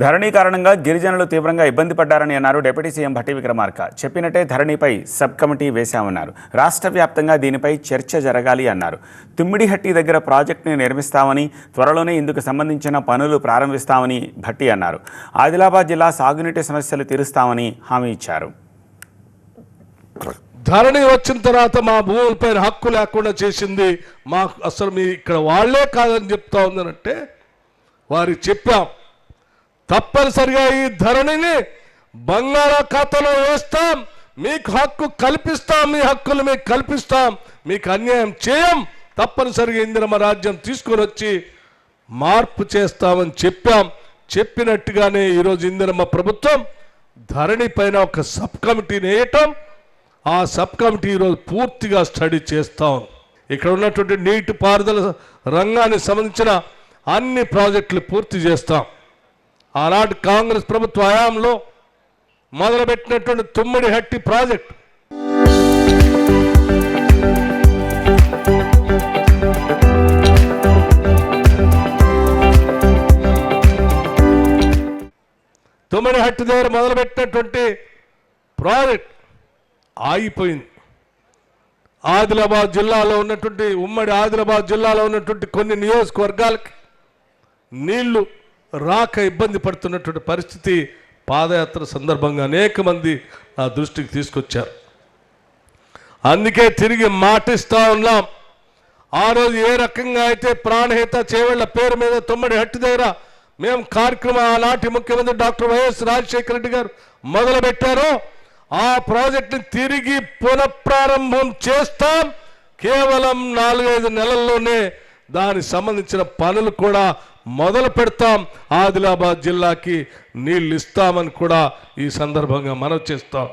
ధరణి కారణంగా గిరిజనులు తీవ్రంగా ఇబ్బంది పడ్డారని అన్నారు డిప్యూటీ సీఎం భట్టి విక్రమార్క. చెప్పినట్టే ధరణిపై సబ్ కమిటీ వేశామన్నారు. రాష్ట్ర వ్యాప్తంగా దీనిపై చర్చ జరగాలి అన్నారు. తుమ్మిడిహట్టి దగ్గర ప్రాజెక్టుని నిర్మిస్తామని, త్వరలోనే ఇందుకు సంబంధించిన పనులు ప్రారంభిస్తామని భట్టి అన్నారు. ఆదిలాబాద్ జిల్లా సాగునీటి సమస్యలు తీరుస్తామని హామీ ఇచ్చారు. ధరణి వచ్చిన తర్వాత మా భూములపైన హక్కు లేకుండా చేసింది మాకు అసలు మీ ఇక్కడ వాళ్లే కాదని చెప్తా ఉందనంటే వారికి చెప్పాం, తప్పనిసరిగా ఈ ధరణిని బంగాళాఖాతంలో వేస్తాం, మీకు హక్కు కల్పిస్తాం, మీ హక్కులు మీకు కల్పిస్తాం, మీకు అన్యాయం చేయం, తప్పనిసరిగా ఇందిరమ్మ రాజ్యం తీసుకొని వచ్చి మార్పు చేస్తామని చెప్పాం. చెప్పినట్టుగానే ఈరోజు ఇందిరమ్మ ప్రభుత్వం ధరణి పైన ఒక సబ్ కమిటీని వేయటం, ఆ సబ్ కమిటీ ఈరోజు పూర్తిగా స్టడీ చేస్తాం. ఇక్కడ ఉన్నటువంటి నీటిపారుదల రంగానికి సంబంధించిన అన్ని ప్రాజెక్టులు పూర్తి చేస్తాం. ఆనాటి కాంగ్రెస్ ప్రభుత్వ హయాంలో మొదలుపెట్టినటువంటి తుమ్మిడిహట్టి ప్రాజెక్టు తుమ్మిడిహట్టి దగ్గర మొదలుపెట్టినటువంటి ప్రాజెక్ట్ ఆగిపోయింది. ఆదిలాబాద్ జిల్లాలో ఉన్నటువంటి ఉమ్మడి ఆదిలాబాద్ జిల్లాలో ఉన్నటువంటి కొన్ని నియోజకవర్గాలకి నీళ్లు రాక ఇబ్బంది పడుతున్నటువంటి పరిస్థితి పాదయాత్ర సందర్భంగా అనేక మంది నా దృష్టికి తీసుకొచ్చారు. అందుకే తిరిగి మాటిస్తా ఉన్నాం. ఆ రోజు ఏ రకంగా అయితే ప్రాణహిత చేవళ్ల పేరు మీద తుమ్మిడిహట్టి దగ్గర మేము కార్యక్రమం ఆనాటి ముఖ్యమంత్రి డాక్టర్ వైఎస్ రాజశేఖర రెడ్డి గారు మొదలుపెట్టారో ఆ ప్రాజెక్టుని తిరిగి పునఃప్రారంభం చేస్తాం. కేవలం 4-5 నెలల్లోనే దానికి సంబంధించిన పనులు కూడా మొదలు పెడతాం. ఆదిలాబాద్ జిల్లాకి నీళ్ళు ఇస్తామని కూడా ఈ సందర్భంగా మనవి చేస్తాం.